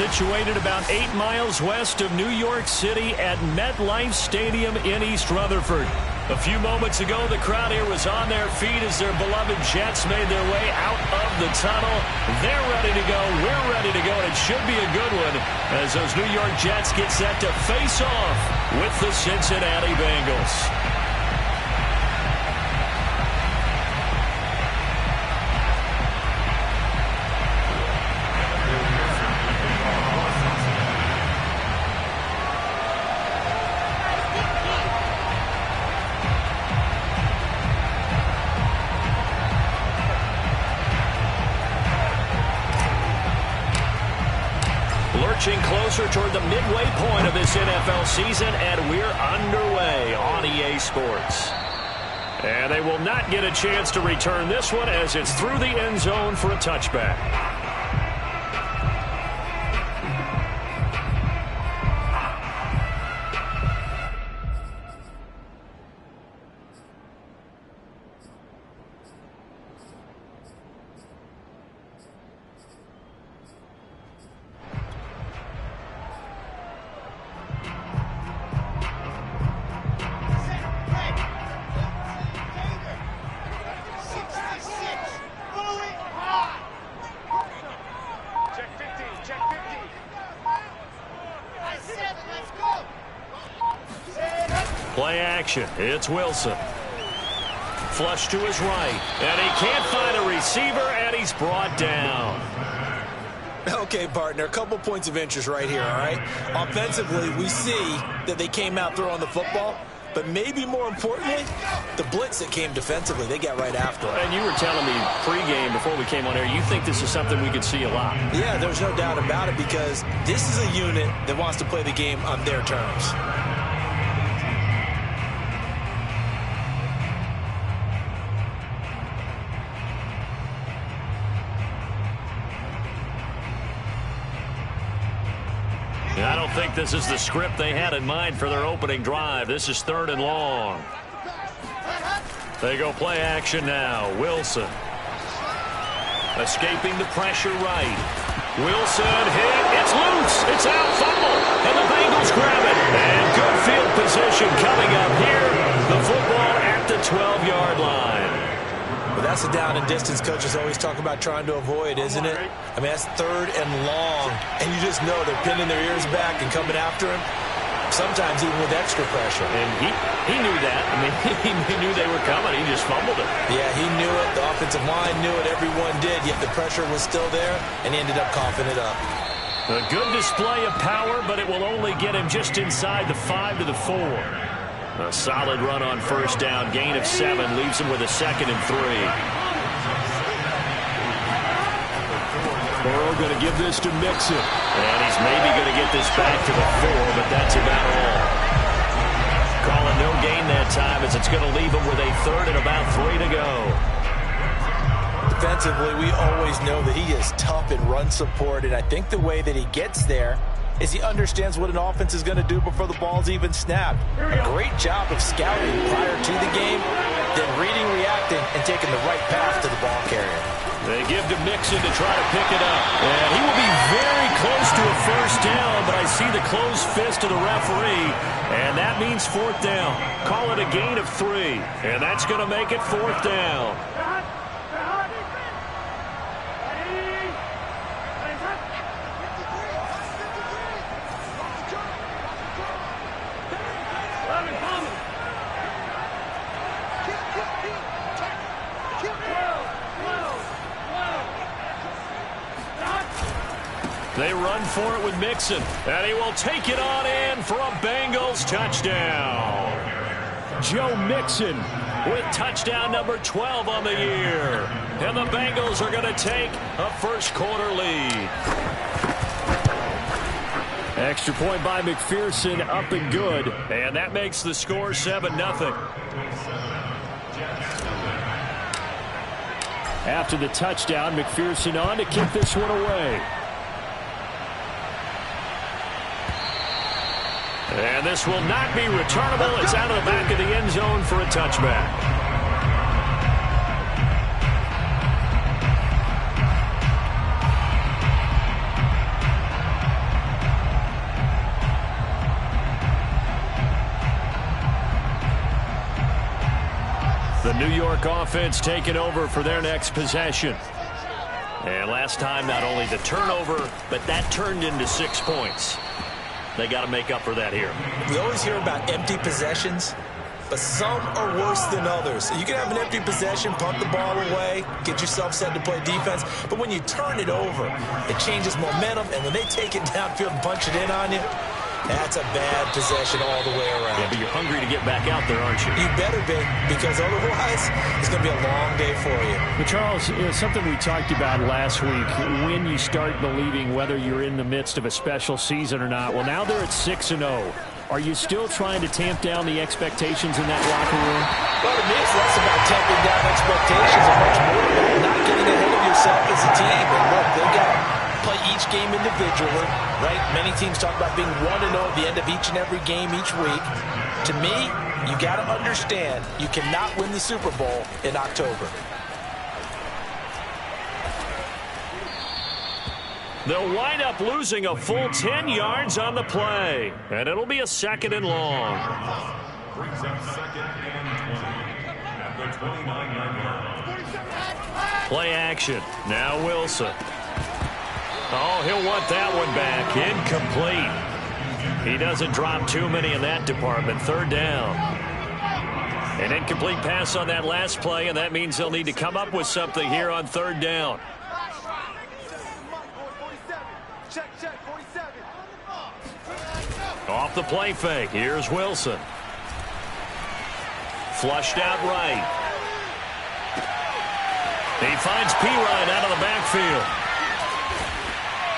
Situated about 8 miles west of New York City at MetLife Stadium in East Rutherford. A few moments ago, the crowd here was on their feet as their beloved Jets made their way out of the tunnel. They're ready to go. We're ready to go, and it should be a good one as those New York Jets get set to face off with the Cincinnati Bengals. Lurching closer toward the midway point of this NFL season, and we're underway on EA Sports. And they will not get a chance to return this one as it's through the end zone for a touchback. Play action. It's Wilson. Flush to his right. And he can't find a receiver, and he's brought down. Okay, partner, a couple points of interest right here, all right? Offensively, we see that they came out throwing the football, but maybe more importantly, the blitz that came defensively, they got right after it. And you were telling me pregame before we came on air, you think this is something we could see a lot. Yeah, there's no doubt about it because this is a unit that wants to play the game on their terms. I don't think this is the script they had in mind for their opening drive. This is 3rd and long. They go play action now. Wilson. Escaping the pressure right. Wilson hit. It's loose. It's out. Fumble. And the Bengals grab it. And good field position coming up here. The football at the 12-yard line. Well, that's the down and distance coaches always talk about trying to avoid, isn't it? I mean, that's 3rd and long. And you just know they're pinning their ears back and coming after him, sometimes even with extra pressure. And he knew that. I mean, he knew they were coming. He just fumbled it. Yeah, he knew it. The offensive line knew it. Everyone did. Yet the pressure was still there, and he ended up coughing it up. A good display of power, but it will only get him just inside the 5 to the 4. A solid run on first down. Gain of 7 leaves him with a 2nd and 3. Burrow going to give this to Mixon. And he's maybe going to get this back to the 4, but that's about all. Calling no gain that time as it's going to leave him with a 3rd and about 3 to go. Defensively, we always know that he is tough in run support, and I think the way that he gets there is he understands what an offense is going to do before the ball's even snapped. A great job of scouting prior to the game, then reading, reacting, and taking the right path to the ball carrier. They give to Mixon to try to pick it up. And he will be very close to a first down, but I see the closed fist of the referee, and that means 4th down. Call it a gain of 3, and that's going to make it 4th down. They run for it with Mixon, and he will take it on in for a Bengals touchdown. Joe Mixon with touchdown number 12 on the year. And the Bengals are going to take a first quarter lead. Extra point by McPherson, up and good. And that makes the score 7-0. After the touchdown, McPherson on to kick this one away. And this will not be returnable. It's out of the back of the end zone for a touchback. The New York offense taking over for their next possession. And last time, not only the turnover, but that turned into 6 points. They got to make up for that here. We always hear about empty possessions, but some are worse than others. You can have an empty possession, punt the ball away, get yourself set to play defense, but when you turn it over, it changes momentum, and when they take it downfield and punch it in on you, that's a bad possession all the way around. Yeah, but you're hungry to get back out there, aren't you? You better be, because otherwise it's going to be a long day for you. But Charles, something we talked about last week, when you start believing whether you're in the midst of a special season or not. Well, now they're at 6-0. Are you still trying to tamp down the expectations in that locker room? Well, to me, it's less about tamping down expectations and much more about not getting ahead of yourself as a team. And look, they got to play each game individually, right? Many teams talk about being 1-0 at the end of each and every game each week. To me, you got to understand you cannot win the Super Bowl in October. They'll wind up losing a full 10 yards on the play. And it'll be a 2nd and long. Brings up 2nd and 20 at the 29-yard line. Play action. Now Wilson. Oh, he'll want that one back. Incomplete. He doesn't drop too many in that department. 3rd down. An incomplete pass on that last play, and that means they'll need to come up with something here on 3rd down. Off the play fake. Here's Wilson. Flushed out right. He finds Pirine out of the backfield.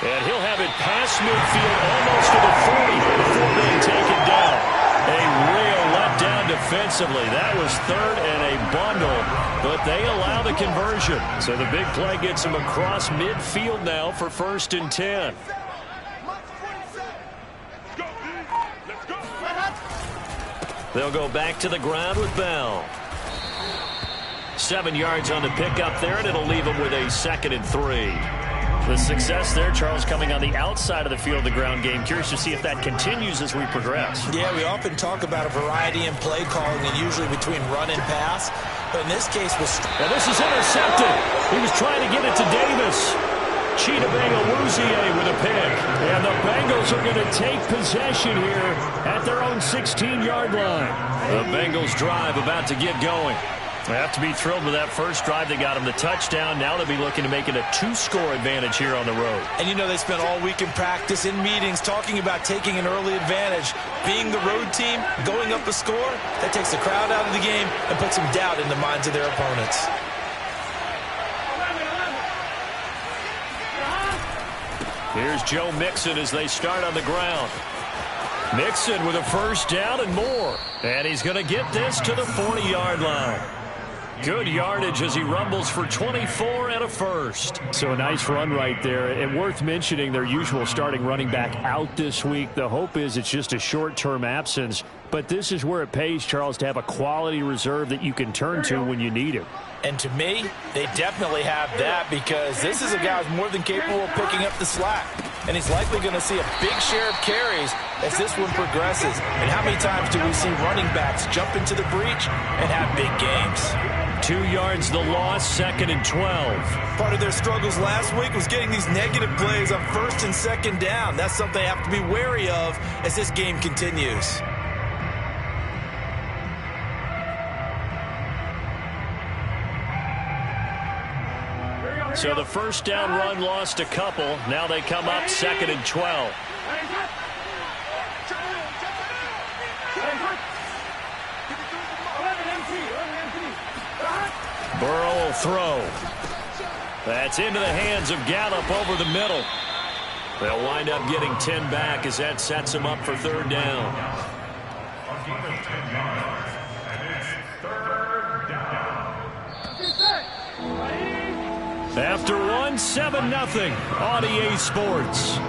And he'll have it past midfield almost to the 40 before being taken down. A real letdown defensively. That was 3rd and a bundle, but they allow the conversion. So the big play gets them across midfield now for 1st and 10. They'll go back to the ground with Bell. 7 yards on the pickup there, and it'll leave them with a 2nd and 3. The success there, Charles, coming on the outside of the field, the ground game. Curious to see if that continues as we progress. Yeah, we often talk about a variety in play calling, and usually between run and pass. But in this case, and this is intercepted. He was trying to get it to Davis. Chidobe-Awuzie with a pick. And the Bengals are going to take possession here at their own 16-yard line. The Bengals drive about to get going. They have to be thrilled with that first drive. They got them the touchdown. Now they'll be looking to make it a 2-score advantage here on the road. And you know they spent all week in practice, in meetings, talking about taking an early advantage. Being the road team, going up a score, that takes the crowd out of the game and puts some doubt in the minds of their opponents. Here's Joe Mixon as they start on the ground. Mixon with a 1st down and more. And he's going to get this to the 40-yard line. Good yardage as he rumbles for 24 and a 1st. So a nice run right there. And worth mentioning their usual starting running back out this week. The hope is it's just a short-term absence. But this is where it pays, Charles, to have a quality reserve that you can turn to when you need it. And to me, they definitely have that because this is a guy who's more than capable of picking up the slack. And he's likely going to see a big share of carries as this one progresses. And how many times do we see running backs jump into the breach and have big games? 2 yards the loss, 2nd and 12. Part of their struggles last week was getting these negative plays on 1st and 2nd down. That's something they have to be wary of as this game continues. So the 1st down run lost a couple. Now they come up 2nd and 12. Burrow will throw. That's into the hands of Gallup over the middle. They'll wind up getting 10 back as that sets them up for third down. A gain of 10 yards, and it's third down. After one, 7-0 on EA Sports.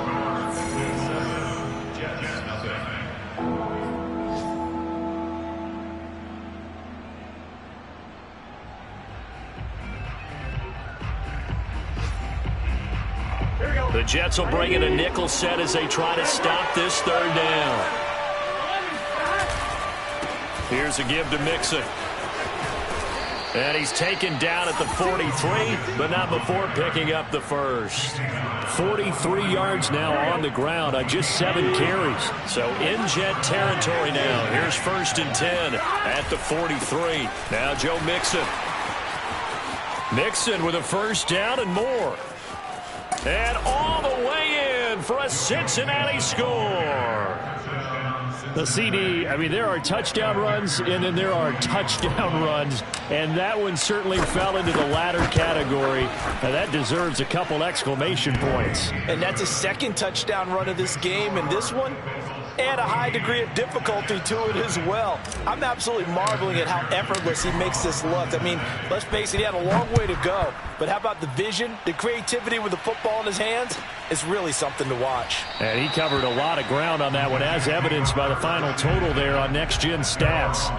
The Jets will bring in a nickel set as they try to stop this third down. Here's a give to Mixon. And he's taken down at the 43, but not before picking up the first. 43 yards now on the ground on just 7 carries. So in Jet territory now. Here's 1st and 10 at the 43. Now Joe Mixon. Mixon with a first down and more. And all the way in for a Cincinnati score. The CD, I mean, there are touchdown runs, and then there are touchdown runs, and that one certainly fell into the latter category. Now, that deserves a couple exclamation points. And that's a second touchdown run of this game, and this one, and a high degree of difficulty to it as well. I'm absolutely marveling at how effortless he makes this look. I mean, let's face it, he had a long way to go. But how about the vision, the creativity with the football in his hands? It's really something to watch. And he covered a lot of ground on that one, as evidenced by the final total there on Next Gen Stats.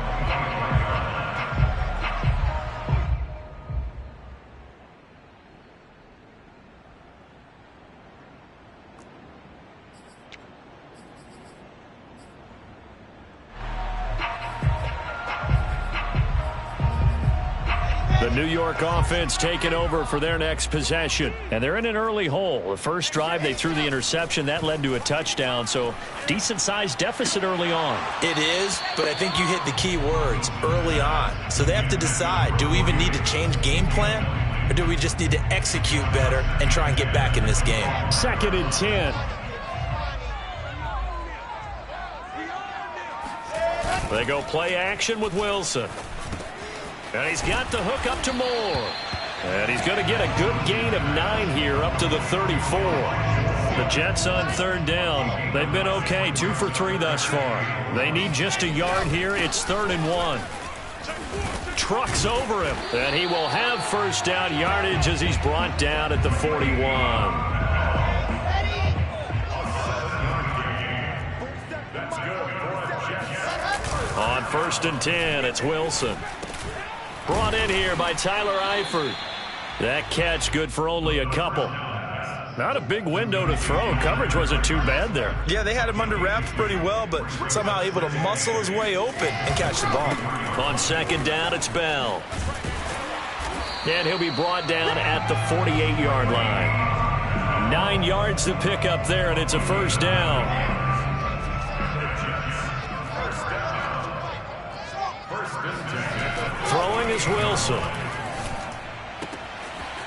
The New York offense taking over for their next possession. And they're in an early hole. The first drive, they threw the interception. That led to a touchdown. So decent-sized deficit early on. It is, but I think you hit the key words, early on. So they have to decide, do we even need to change game plan? Or do we just need to execute better and try and get back in this game? 2nd and 10. They go play action with Wilson. And he's got the hook up to Moore. And he's going to get a good gain of 9 here up to the 34. The Jets on third down. They've been okay, 2 for 3 thus far. They need just a yard here. It's 3rd and 1. Trucks over him. And he will have first down yardage as he's brought down at the 41. On 1st and 10, it's Wilson. Brought in here by Tyler Eifert. That catch good for only a couple. Not a big window to throw. Coverage wasn't too bad there. Yeah, they had him under wraps pretty well, but somehow able to muscle his way open and catch the ball. On 2nd down, it's Bell. And he'll be brought down at the 48-yard line. 9 yards to pick up there, and it's a first down. Throwing is Wilson.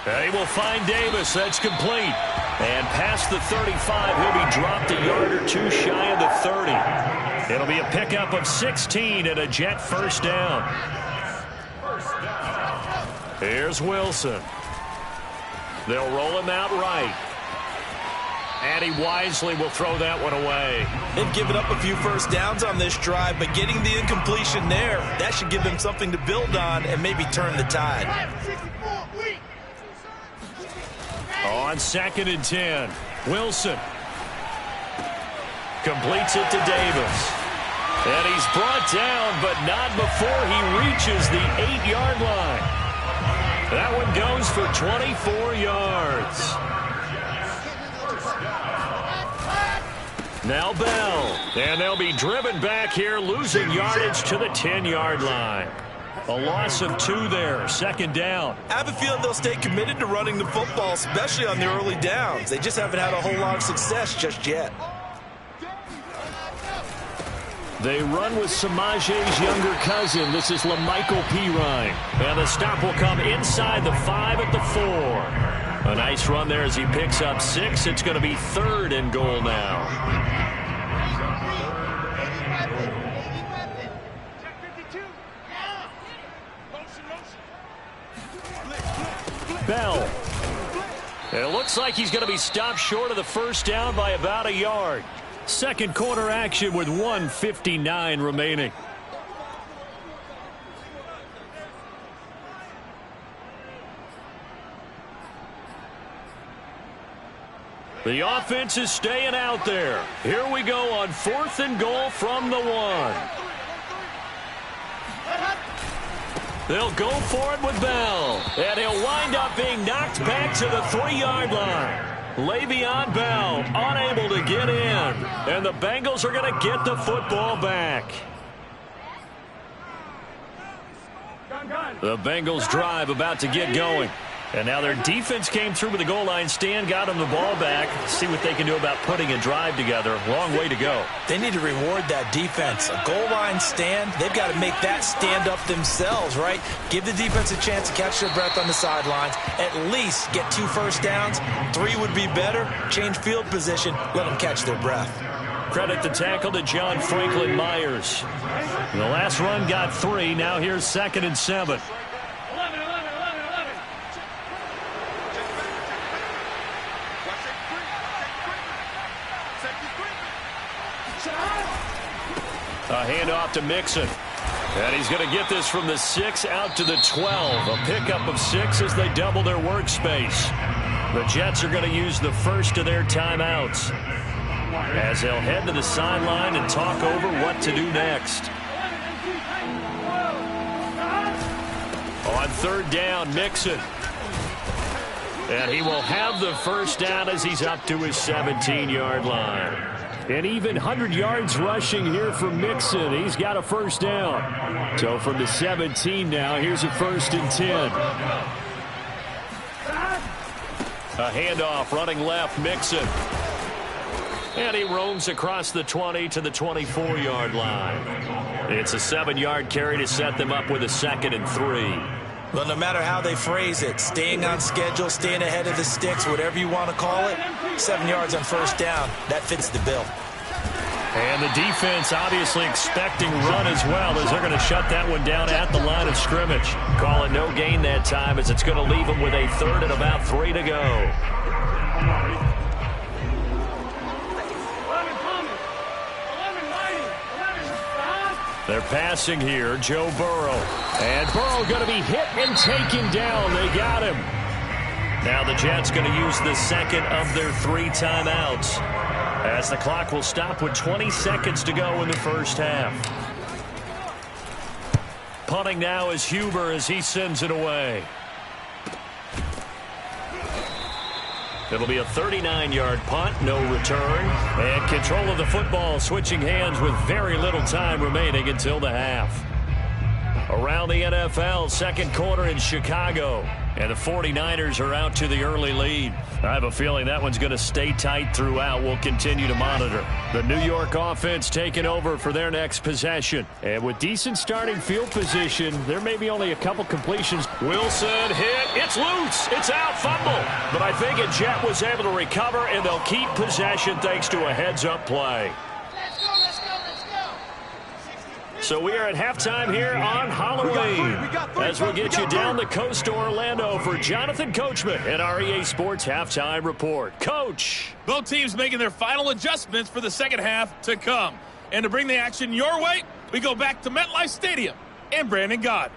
And he will find Davis. That's complete. And past the 35, he'll be dropped a yard or 2 shy of the 30. It'll be a pickup of 16 and a Jet first down. Here's Wilson. They'll roll him out right. And he wisely will throw that one away. They've given up a few first downs on this drive, but getting the incompletion there, that should give them something to build on and maybe turn the tide. On 2nd and 10, Wilson completes it to Davis. And he's brought down, but not before he reaches the 8-yard line. That one goes for 24 yards. Now Bell, and they'll be driven back here, losing yardage to the 10-yard line. A loss of 2 there, 2nd down. I have a feeling they'll stay committed to running the football, especially on the early downs. They just haven't had a whole lot of success just yet. They run with Samaje's younger cousin. This is LaMichael Pirine. And the stop will come inside the 5 at the 4. A nice run there as he picks up 6. It's going to be 3rd and goal now. Bell. It looks like he's going to be stopped short of the first down by about a yard. Second quarter action with 1:59 remaining. The offense is staying out there. Here we go on 4th and goal from the 1. They'll go for it with Bell. And he'll wind up being knocked back to the 3-yard line. Le'Veon Bell unable to get in. And the Bengals are going to get the football back. The Bengals drive about to get going. And now their defense came through with the goal line stand, got them the ball back. See what they can do about putting a drive together. Long way to go. They need to reward that defense. A goal line stand, they've got to make that stand up themselves, right? Give the defense a chance to catch their breath on the sidelines. At least get 2 first downs. 3 would be better. Change field position. Let them catch their breath. Credit the tackle to John Franklin Myers. The last run got 3. Now here's 2nd and 7. A handoff to Mixon. And he's going to get this from the 6 out to the 12. A pickup of 6 as they double their workspace. The Jets are going to use the first of their timeouts as they'll head to the sideline and talk over what to do next. On 3rd down, Mixon. And he will have the first down as he's up to his 17-yard line. And even 100 yards rushing here from Mixon. He's got a first down. So from the 17 now, here's a 1st and 10. A handoff running left, Mixon. And he roams across the 20 to the 24-yard line. It's a 7-yard carry to set them up with a 2nd and 3. Well, no matter how they phrase it, staying on schedule, staying ahead of the sticks, whatever you want to call it, 7 yards on first down, that fits the bill. And the defense obviously expecting run as well as they're going to shut that one down at the line of scrimmage. Call it no gain that time as it's going to leave them with a 3rd and about 3 to go. They're passing here, Joe Burrow. And Burrow going to be hit and taken down. They got him. Now the Jets going to use the 2nd of their 3 timeouts as the clock will stop with 20 seconds to go in the first half. Punting now is Huber as he sends it away. It'll be a 39-yard punt, no return. And control of the football switching hands with very little time remaining until the half. Around the NFL, 2nd quarter in Chicago. And the 49ers are out to the early lead. I have a feeling that one's going to stay tight throughout. We'll continue to monitor. The New York offense taking over for their next possession. And with decent starting field position, there may be only a couple completions. Wilson hit. It's loose. It's out. Fumble. But I think a Jet was able to recover, and they'll keep possession thanks to a heads-up play. So we are at halftime here on Halloween as we'll get you down the coast to Orlando for Jonathan Coachman and our EA Sports Halftime Report. Coach. Both teams making their final adjustments for the second half to come. And to bring the action your way, we go back to MetLife Stadium and Brandon Gott.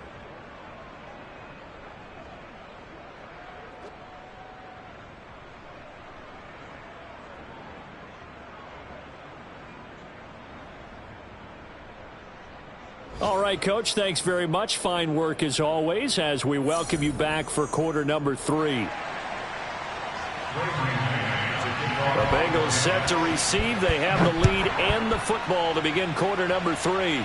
All right, Coach, thanks very much. Fine work as always as we welcome you back for quarter number 3. The Bengals set to receive. They have the lead and the football to begin quarter number 3.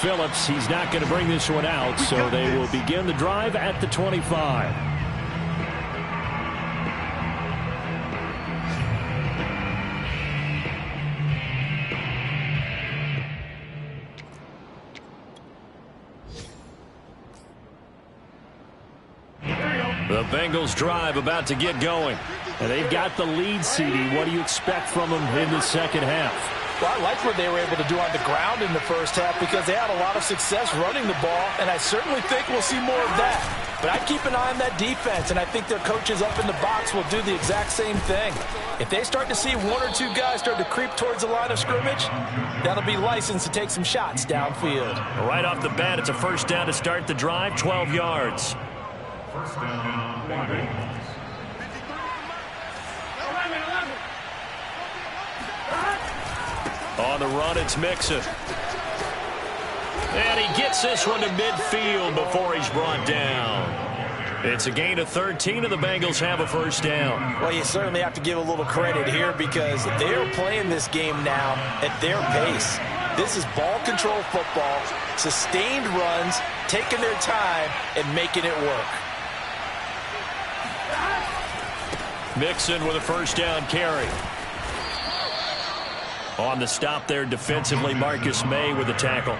Phillips, he's not going to bring this one out, so they will begin the drive at the 25. The Bengals drive about to get going. And they've got the lead, CD. What do you expect from them in the second half? Well, I like what they were able to do on the ground in the first half because they had a lot of success running the ball, and I certainly think we'll see more of that. But I keep an eye on that defense, and I think their coaches up in the box will do the exact same thing. If they start to see one or two guys start to creep towards the line of scrimmage, that'll be licensed to take some shots downfield. Right off the bat, it's a first down to start the drive, 12 yards. First down, Bengals. On the run, it's Mixon. And he gets this one to midfield before he's brought down. It's a gain of 13, and the Bengals have a first down. Well, you certainly have to give a little credit here because they're playing this game now at their pace. This is ball control football, sustained runs, taking their time, and making it work. Mixon with a first down carry. On the stop there defensively, Marcus May with the tackle.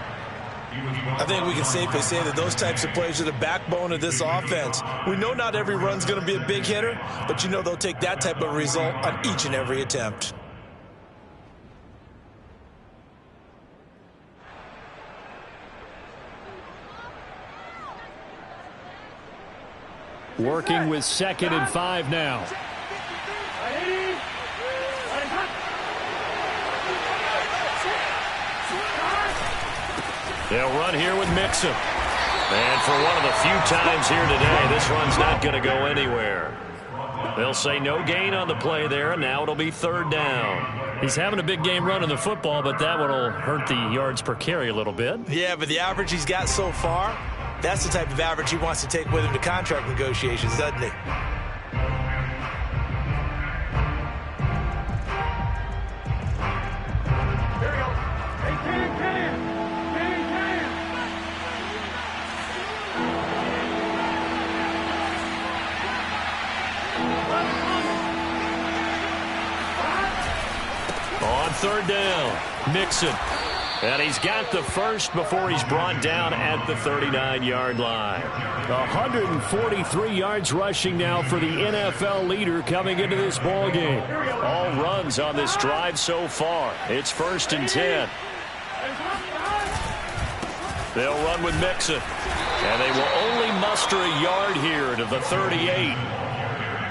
I think we can safely say that those types of plays are the backbone of this offense. We know not every run's going to be a big hitter, but you know they'll take that type of result on each and every attempt. Working with 2nd and 5 now. They'll run here with Mixon. And for one of the few times here today, this run's not going to go anywhere. They'll say no gain on the play there, and now it'll be 3rd down. He's having a big game running the football, but that one will hurt the yards per carry a little bit. Yeah, but the average he's got so far, that's the type of average he wants to take with him to contract negotiations, doesn't he? On 3rd down, Mixon. And he's got the first before he's brought down at the 39-yard line. 143 yards rushing now for the NFL leader coming into this ball game. All runs on this drive so far. It's 1st and 10. They'll run with Mixon. And they will only muster a yard here to the 38.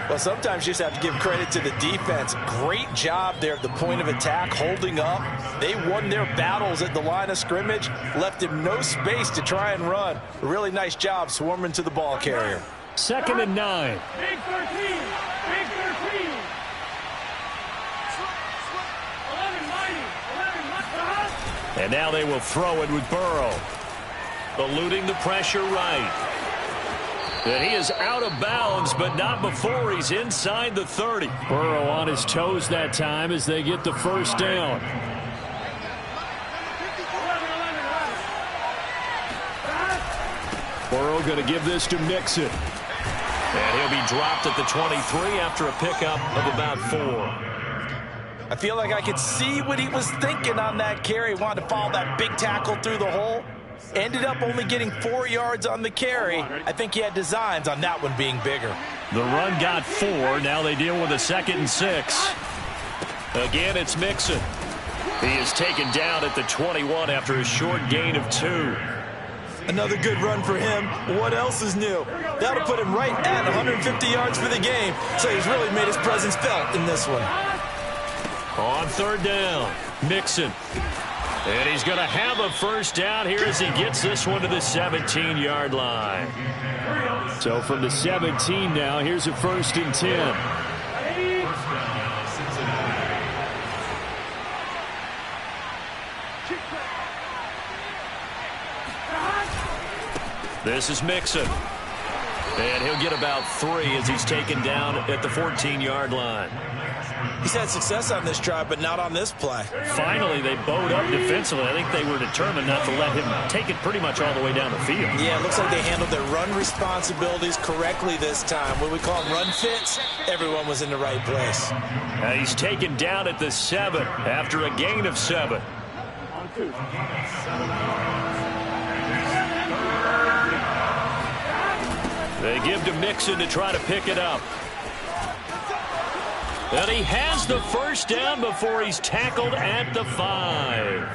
Well, sometimes you just have to give credit to the defense. Great job there at the point of attack, holding up. They won their battles at the line of scrimmage, left him no space to try and run. A really nice job swarming to the ball carrier. 2nd and 9. Big 13. Big 13. 11 mighty. And now they will throw it with Burrow. Eluding the pressure right. And he is out of bounds, but not before he's inside the 30. Burrow on his toes that time as they get the first down. Burrow going to give this to Mixon. And he'll be dropped at the 23 after a pickup of about 4. I feel like I could see what he was thinking on that carry. Wanted to follow that big tackle through the hole. Ended up only getting 4 yards on the carry. I think he had designs on that one being bigger. The run got 4. Now they deal with a 2nd and 6. Again, it's Mixon. He is taken down at the 21 after a short gain of 2. Another good run for him. What else is new? That'll put him right at 150 yards for the game. So he's really made his presence felt in this one. On 3rd down, Mixon. And he's going to have a first down here as he gets this one to the 17-yard line. So from the 17 now, here's a 1st and 10. This is Mixon. And he'll get about 3 as he's taken down at the 14-yard line. He's had success on this drive, but not on this play. Finally, they bowed up defensively. I think they were determined not to let him take it pretty much all the way down the field. Yeah, it looks like they handled their run responsibilities correctly this time. When we call them run fits, everyone was in the right place. He's taken down at the 7 after a gain of 7. They give to Mixon to try to pick it up. And he has the first down before he's tackled at the 5.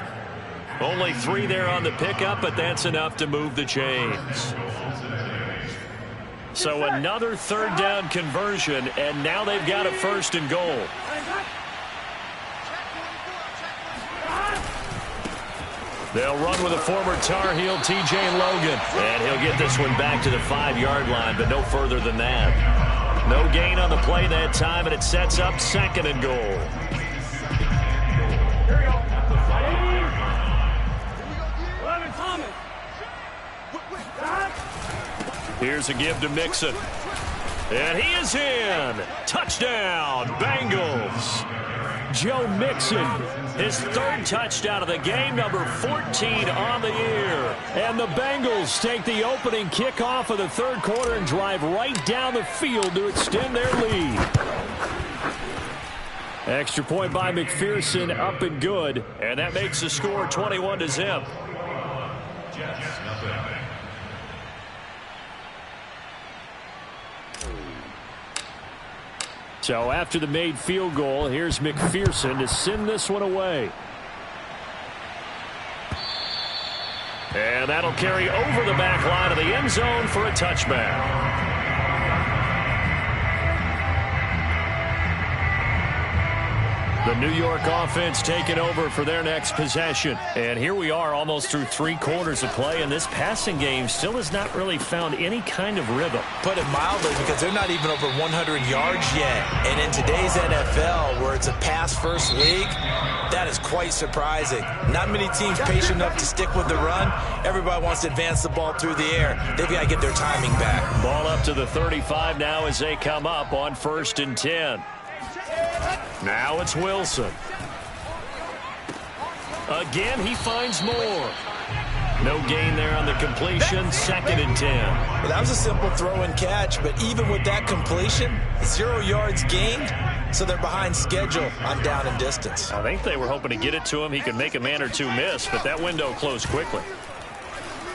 Only 3 there on the pickup, but that's enough to move the chains. So another third down conversion, and now they've got a 1st and goal. They'll run with a former Tar Heel, T.J. Logan. And he'll get this one back to the 5-yard line, but no further than that. No gain on the play that time, and it sets up 2nd and goal. Here's a give to Mixon. And he is in. Touchdown, Bengals. Joe Mixon, his 3rd touchdown of the game, number 14 on the year. And the Bengals take the opening kickoff of the 3rd quarter and drive right down the field to extend their lead. Extra point by McPherson, up and good. And that makes the score 21-0. So after the made field goal, here's McPherson to send this one away. And that'll carry over the back line of the end zone for a touchback. The New York offense taking over for their next possession. And here we are almost through 3 quarters of play, and this passing game still has not really found any kind of rhythm. Put it mildly, because they're not even over 100 yards yet. And in today's NFL, where it's a pass-first league, that is quite surprising. Not many teams patient enough to stick with the run. Everybody wants to advance the ball through the air. They've got to get their timing back. Ball up to the 35 now as they come up on 1st and 10. Now it's Wilson. Again, he finds more. No gain there on the completion. 2nd and 10. Well, that was a simple throw and catch, but even with that completion, 0 yards gained, so they're behind schedule on down and distance. I think they were hoping to get it to him. He could make a man or 2 miss, but that window closed quickly.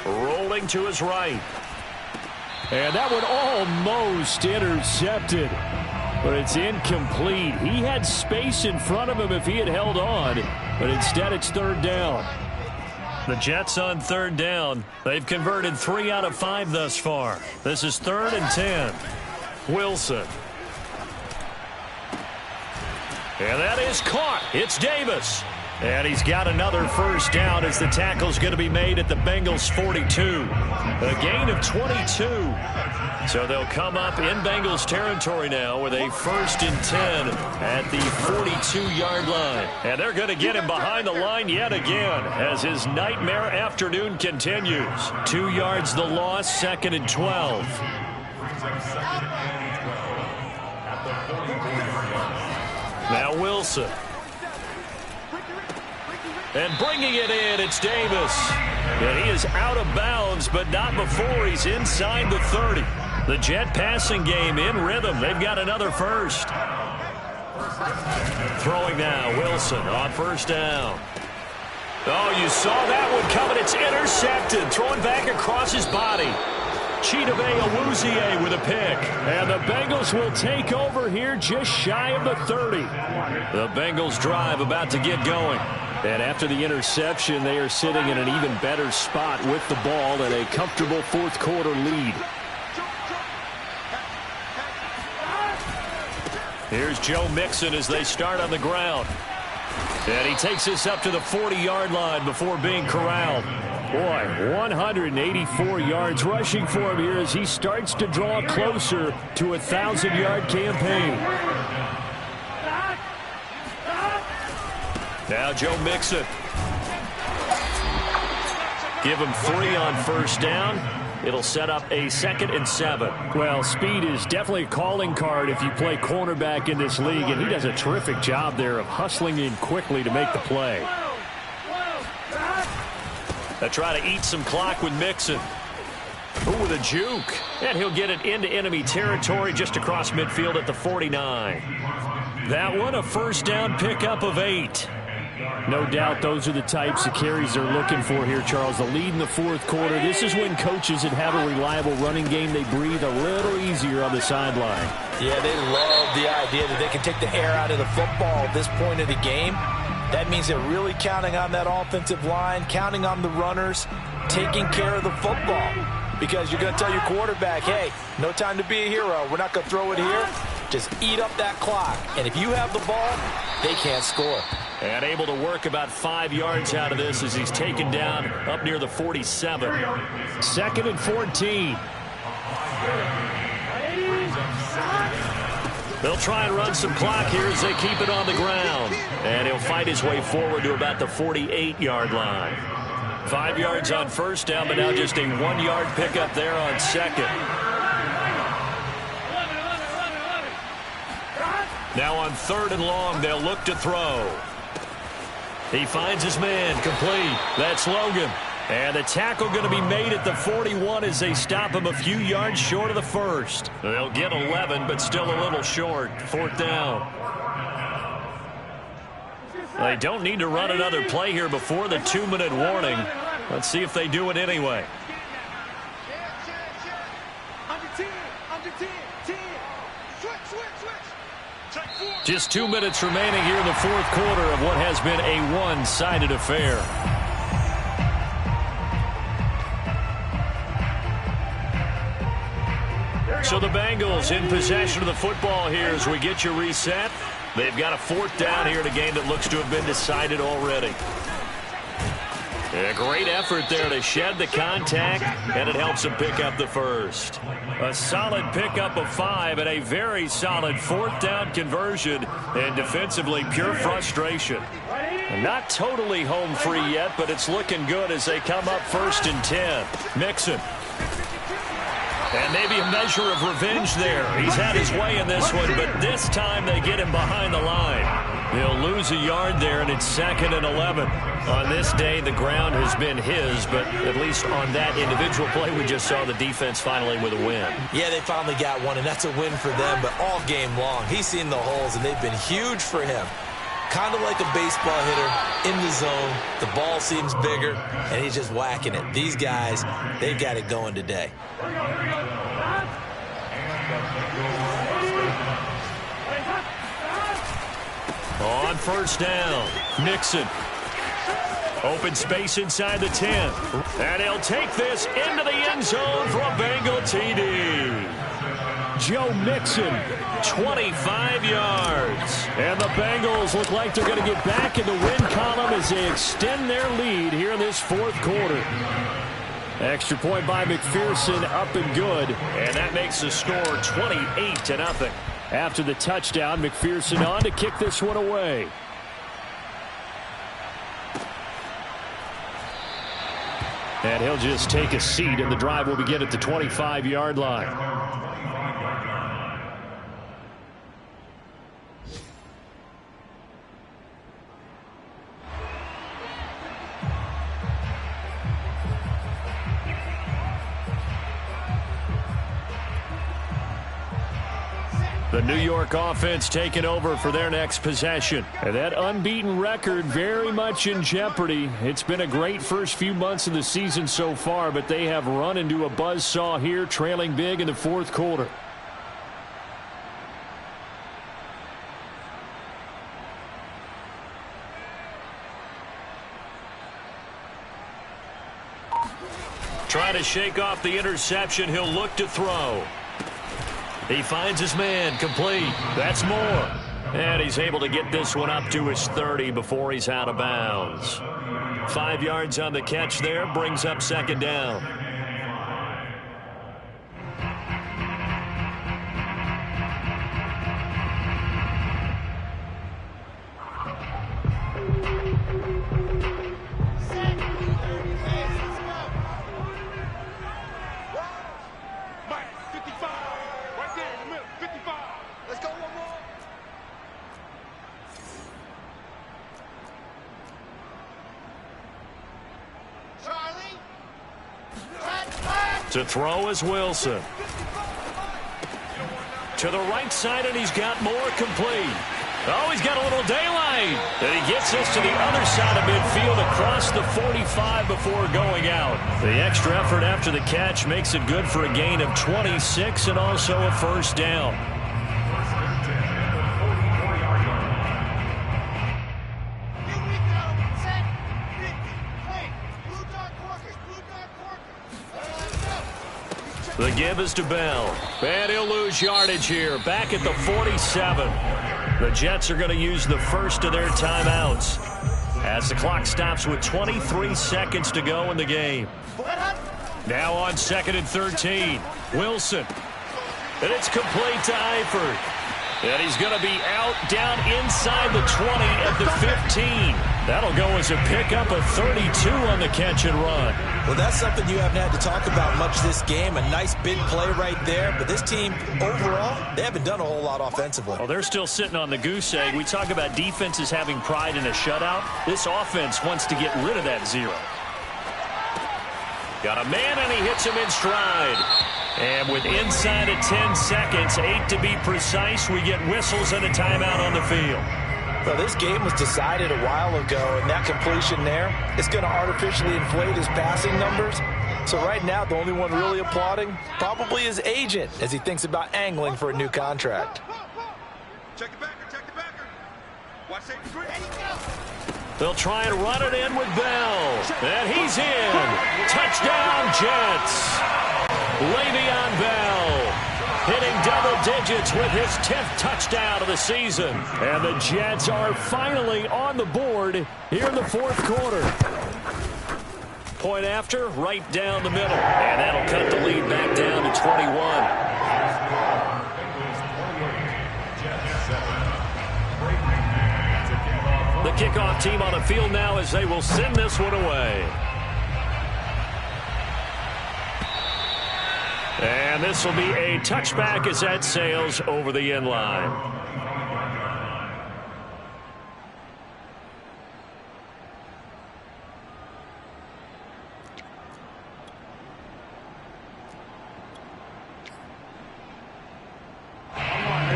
Rolling to his right. And that one almost intercepted. But it's incomplete. He had space in front of him if he had held on, but instead it's 3rd down. The Jets on 3rd down. They've converted 3 out of 5 thus far. This is 3rd and 10. Wilson. And that is caught. It's Davis. And he's got another 1st down as the tackle's going to be made at the Bengals 42. A gain of 22. So they'll come up in Bengals territory now with a 1st and 10 at the 42-yard line. And they're going to get him behind the line yet again as his nightmare afternoon continues. 2 yards the loss, 2nd and 12. Now Wilson. And bringing it in, it's Davis. And he is out of bounds, but not before he's inside the 30. The Jet passing game in rhythm. They've got another 1st. Throwing now, Wilson on 1st down. Oh, you saw that one coming. It's intercepted. Throwing back across his body. Chidobe Awuzie with a pick. And the Bengals will take over here just shy of the 30. The Bengals drive about to get going. And after the interception, they are sitting in an even better spot with the ball and a comfortable 4th quarter lead. Here's Joe Mixon as they start on the ground. And he takes this up to the 40-yard line before being corralled. Boy, 184 yards rushing for him here as he starts to draw closer to a 1,000-yard campaign. Now Joe Mixon. Give him 3 on 1st down. It'll set up a 2nd and 7. Well, speed is definitely a calling card if you play cornerback in this league, and he does a terrific job there of hustling in quickly to make the play. They try to eat some clock with Mixon. Ooh, with a juke. And he'll get it into enemy territory just across midfield at the 49. That one, a 1st down pickup of 8. No doubt those are the types of carries they're looking for here, Charles. The lead in the fourth quarter. This is when coaches that have a reliable running game, they breathe a little easier on the sideline. Yeah, they love the idea that they can take the air out of the football at this point of the game. That means they're really counting on that offensive line, counting on the runners, taking care of the football. Because you're going to tell your quarterback, hey, no time to be a hero. We're not going to throw it here. Just eat up that clock. And if you have the ball, they can't score. And able to work about 5 yards out of this as he's taken down up near the 47. 2nd and 14. They'll try and run some clock here as they keep it on the ground. And he'll fight his way forward to about the 48-yard line. 5 yards on first down, but now just a 1-yard pickup there on second. Now on 3rd and long, they'll look to throw. He finds his man, complete. That's Logan. And the tackle going to be made at the 41 as they stop him a few yards short of the first. They'll get 11, but still a little short. 4th down. They don't need to run another play here before the 2-minute warning. Let's see if they do it anyway. Just 2 minutes remaining here in the fourth quarter of what has been a one-sided affair. So the Bengals in possession of the football here as we get you reset. They've got a 4th down here in a game that looks to have been decided already. A great effort there to shed the contact, and it helps them pick up the first. A solid pickup of 5 and a very solid 4th down conversion, and defensively pure frustration. Not totally home free yet, but it's looking good as they come up 1st and 10. Mixon. And maybe a measure of revenge there. He's had his way in this one, but this time they get him behind the line. He'll lose a yard there, and it's 2nd and 11. On this day, the ground has been his, but at least on that individual play, we just saw the defense finally with a win. Yeah, they finally got one, and that's a win for them, but all game long, he's seen the holes, and they've been huge for him. Kind of like a baseball hitter in the zone. The ball seems bigger, and he's just whacking it. These guys, they've got it going today. On 1st down, Mixon. Open space inside the 10. And he'll take this into the end zone for a Bengal TD. Joe Mixon, 25 yards. And the Bengals look like they're going to get back in the win column as they extend their lead here in this fourth quarter. Extra point by McPherson, up and good. And that makes the score 28-0. After the touchdown, McPherson on to kick this one away. And he'll just take a seat, and the drive will begin at the 25-yard line. The New York offense taking over for their next possession. And that unbeaten record very much in jeopardy. It's been a great first few months of the season so far, but they have run into a buzzsaw here, trailing big in the fourth quarter. Trying to shake off the interception. He'll look to throw. He finds his man, complete. That's more. And he's able to get this one up to his 30 before he's out of bounds. 5 yards on the catch there, brings up 2nd down. To throw is Wilson. To the right side, and he's got more, complete. Oh, he's got a little daylight. And he gets us to the other side of midfield across the 45 before going out. The extra effort after the catch makes it good for a gain of 26 and also a first down. The give is to Bell. And he'll lose yardage here. Back at the 47. The Jets are going to use the first of their timeouts as the clock stops with 23 seconds to go in the game. Now on 2nd and 13. Wilson. And it's complete to Eifert. And he's going to be out down inside the 20 at the 15. That'll go as a pickup of 32 on the catch and run. Well, that's something you haven't had to talk about much this game. A nice big play right there. But this team, overall, they haven't done a whole lot offensively. Well, they're still sitting on the goose egg. We talk about defenses having pride in a shutout. This offense wants to get rid of that zero. Got a man, and he hits him in stride. And with inside of 10 seconds, 8 to be precise, we get whistles and a timeout on the field. Well, this game was decided a while ago, and that completion there is going to artificially inflate his passing numbers. So right now, the only one really applauding probably his agent as he thinks about angling for a new contract. Check the backer, check the backer. Watch that three. They'll try and run it in with Bell. And he's in. Touchdown, Jets. Le'Veon Bell hitting double digits with his 10th touchdown of the season. And the Jets are finally on the board here in the fourth quarter. Point after, right down the middle. And that'll cut the lead back down to 21. The kickoff team on the field now as they will send this one away. And this will be a touchback as that sails over the end line.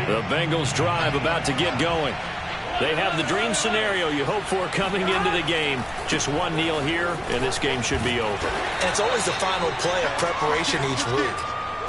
The Bengals drive about to get going. They have the dream scenario you hope for coming into the game. Just one kneel here, and this game should be over. And it's always the final play of preparation each week.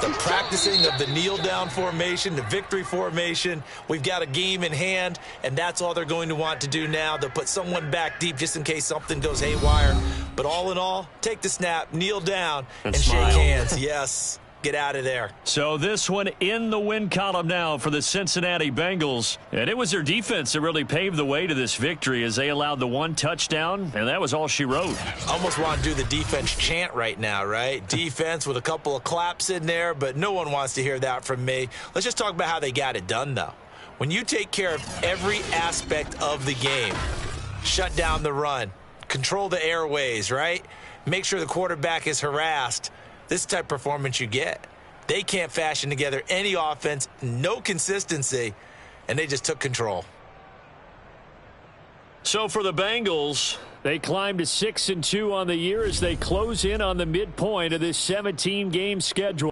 The practicing of the kneel-down formation, the victory formation. We've got a game in hand, and that's all they're going to want to do now. They'll put someone back deep just in case something goes haywire. But all in all, take the snap, kneel down, and smile. shake hands. Yes. Get out of there. So this one in the win column now for the Cincinnati Bengals. And it was their defense that really paved the way to this victory as they allowed the one touchdown, and that was all she wrote. Almost want to do the defense chant right now, right? Defense with a couple of claps in there, but no one wants to hear that from me. Let's just talk about how they got it done, though. When you take care of every aspect of the game, shut down the run, control the airways, right? Make sure the quarterback is harassed. This type of performance you get. They can't fashion together any offense, no consistency, and they just took control. So for the Bengals, they climbed to 6-2 on the year as they close in on the midpoint of this 17-game schedule.